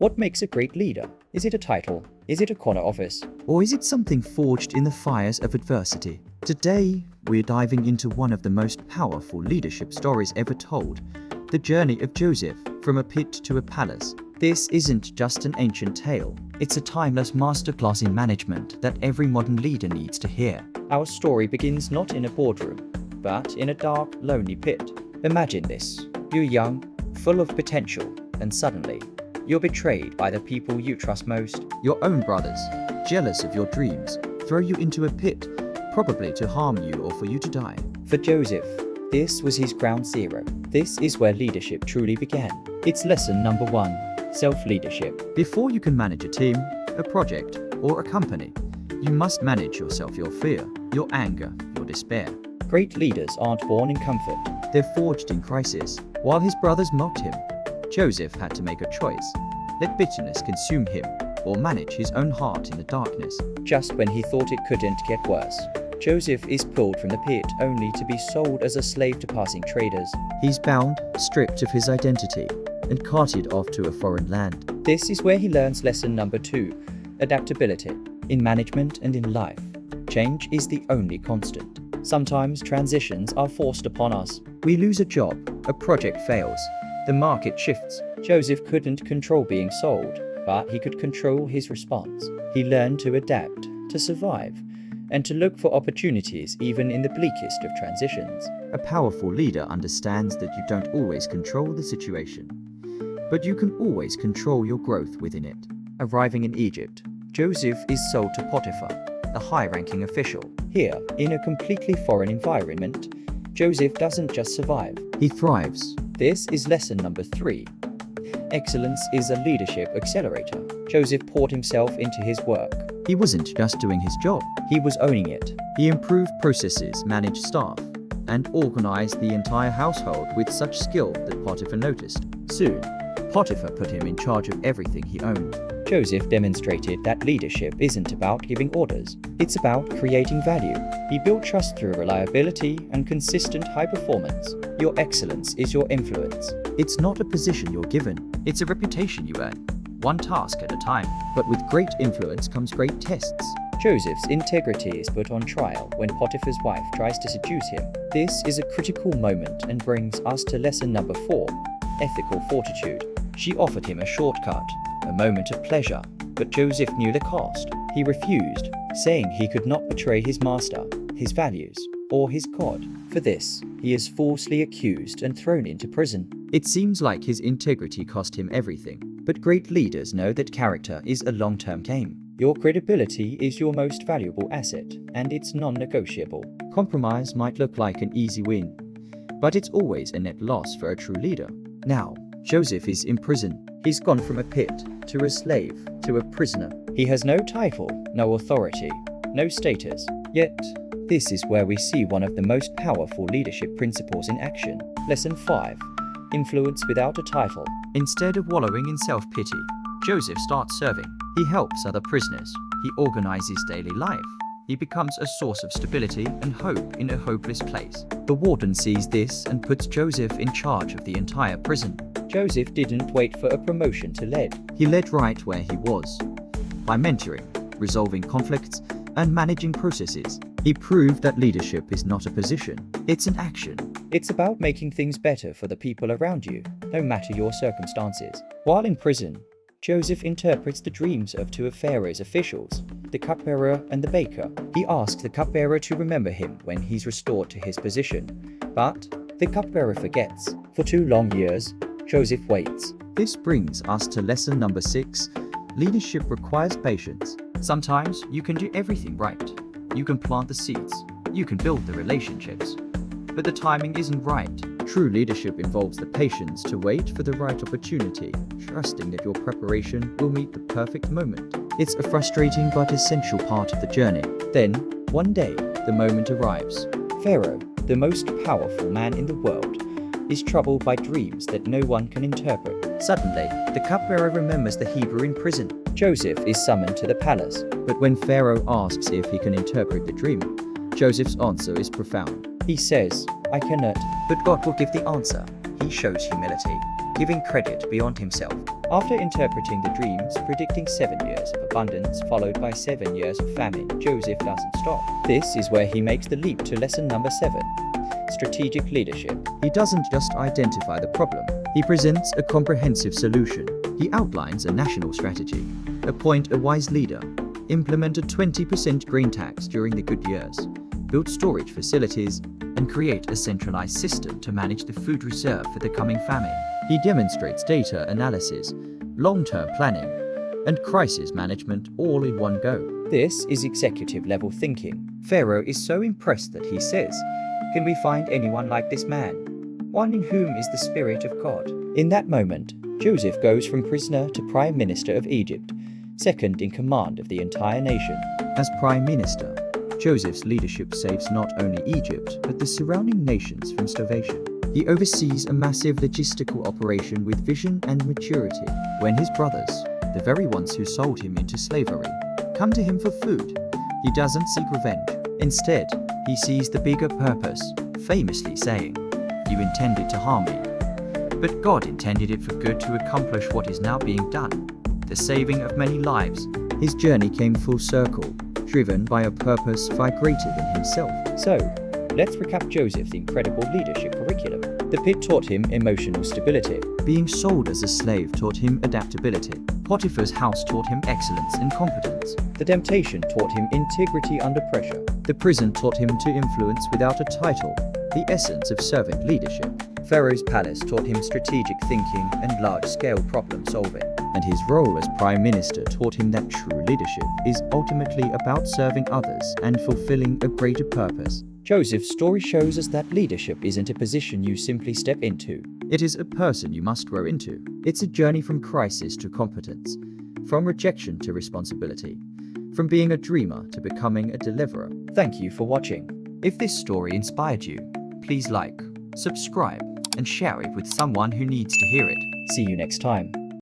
What makes a great leader? Is it a title? Is it a corner office? Or is it something forged in the fires of adversity? Today, we're diving into one of the most powerful leadership stories ever told, the journey of Joseph from a pit to a palace. This isn't just an ancient tale, it's a timeless masterclass in management that every modern leader needs to hear. Our story begins not in a boardroom, but in a dark, lonely pit. Imagine this. You're young, full of potential, and suddenly, you're betrayed by the people you trust most. Your own brothers, jealous of your dreams, throw you into a pit, probably to harm you or for you to die. For Joseph, this was his ground zero. This is where leadership truly began. It's lesson number 1, self-leadership. Before you can manage a team, a project, or a company, you must manage yourself, your fear, your anger, your despair. Great leaders aren't born in comfort. They're forged in crisis. While his brothers mocked him, Joseph had to make a choice. Let bitterness consume him, or manage his own heart in the darkness. Just when he thought it couldn't get worse, Joseph is pulled from the pit only to be sold as a slave to passing traders. He's bound, stripped of his identity, and carted off to a foreign land. This is where he learns lesson number 2, adaptability. In management and in life, change is the only constant. Sometimes transitions are forced upon us. We lose a job, a project fails, the market shifts. Joseph couldn't control being sold, but he could control his response. He learned to adapt, to survive, and to look for opportunities even in the bleakest of transitions. A powerful leader understands that you don't always control the situation, but you can always control your growth within it. Arriving in Egypt, Joseph is sold to Potiphar, a high-ranking official. Here, in a completely foreign environment, Joseph doesn't just survive. He thrives. This is lesson number 3. Excellence is a leadership accelerator. Joseph poured himself into his work. He wasn't just doing his job. He was owning it. He improved processes, managed staff, and organized the entire household with such skill that Potiphar noticed. Soon, Potiphar put him in charge of everything he owned. Joseph demonstrated that leadership isn't about giving orders. It's about creating value. He built trust through reliability and consistent high performance. Your excellence is your influence. It's not a position you're given, it's a reputation you earn, one task at a time. But with great influence comes great tests. Joseph's integrity is put on trial when Potiphar's wife tries to seduce him. This is a critical moment and brings us to lesson number 4, ethical fortitude. She offered him a shortcut, a moment of pleasure, but Joseph knew the cost. He refused, saying he could not betray his master, his values, or his God. For this, he is falsely accused and thrown into prison. It seems like his integrity cost him everything. But great leaders know that character is a long-term game. Your credibility is your most valuable asset, and it's non-negotiable. Compromise might look like an easy win, but it's always a net loss for a true leader. Now, Joseph is in prison. He's gone from a pit to a slave to a prisoner. He has no title, no authority, no status. Yet, this is where we see one of the most powerful leadership principles in action. Lesson 5. Influence without a title. Instead of wallowing in self-pity, Joseph starts serving. He helps other prisoners. He organizes daily life. He becomes a source of stability and hope in a hopeless place. The warden sees this and puts Joseph in charge of the entire prison. Joseph didn't wait for a promotion to lead. He led right where he was. By mentoring, resolving conflicts, and managing processes, he proved that leadership is not a position, it's an action. It's about making things better for the people around you, no matter your circumstances. While in prison, Joseph interprets the dreams of 2 of Pharaoh's officials, the cupbearer and the baker. He asks the cupbearer to remember him when he's restored to his position. But the cupbearer forgets. For 2 long years, Joseph waits. This brings us to lesson number 6. Leadership requires patience. Sometimes you can do everything right. You can plant the seeds. You can build the relationships. But the timing isn't right. True leadership involves the patience to wait for the right opportunity, trusting that your preparation will meet the perfect moment. It's a frustrating but essential part of the journey. Then, one day, the moment arrives. Pharaoh, the most powerful man in the world, is troubled by dreams that no one can interpret. Suddenly, the cupbearer remembers the Hebrew in prison. Joseph is summoned to the palace. But when Pharaoh asks if he can interpret the dream, Joseph's answer is profound. He says, "I cannot," but God will give the answer. He shows humility, giving credit beyond himself. After interpreting the dreams, predicting 7 years of abundance followed by 7 years of famine, Joseph doesn't stop. This is where he makes the leap to lesson number 7. Strategic leadership. He doesn't just identify the problem, he presents a comprehensive solution. He outlines a national strategy, appoint a wise leader, implement a 20% grain tax during the good years, build storage facilities, and create a centralized system to manage the food reserve for the coming famine. He demonstrates data analysis, long-term planning, and crisis management all in one go. This is executive level thinking. Pharaoh is so impressed that he says, "Can we find anyone like this man? One in whom is the Spirit of God." In that moment, Joseph goes from prisoner to Prime Minister of Egypt, second in command of the entire nation. As Prime Minister, Joseph's leadership saves not only Egypt, but the surrounding nations from starvation. He oversees a massive logistical operation with vision and maturity. When his brothers, the very ones who sold him into slavery, come to him for food, he doesn't seek revenge. Instead, he sees the bigger purpose, famously saying, "You intended to harm me, but God intended it for good to accomplish what is now being done, the saving of many lives." His journey came full circle, driven by a purpose far greater than himself. So, let's recap Joseph's incredible leadership curriculum. The pit taught him emotional stability. Being sold as a slave taught him adaptability. Potiphar's house taught him excellence and competence. The temptation taught him integrity under pressure. The prison taught him to influence without a title, the essence of servant leadership. Pharaoh's palace taught him strategic thinking and large-scale problem solving. And his role as Prime Minister taught him that true leadership is ultimately about serving others and fulfilling a greater purpose. Joseph's story shows us that leadership isn't a position you simply step into. It is a person you must grow into. It's a journey from crisis to competence, from rejection to responsibility, from being a dreamer to becoming a deliverer. Thank you for watching. If this story inspired you, please like, subscribe, and share it with someone who needs to hear it. See you next time.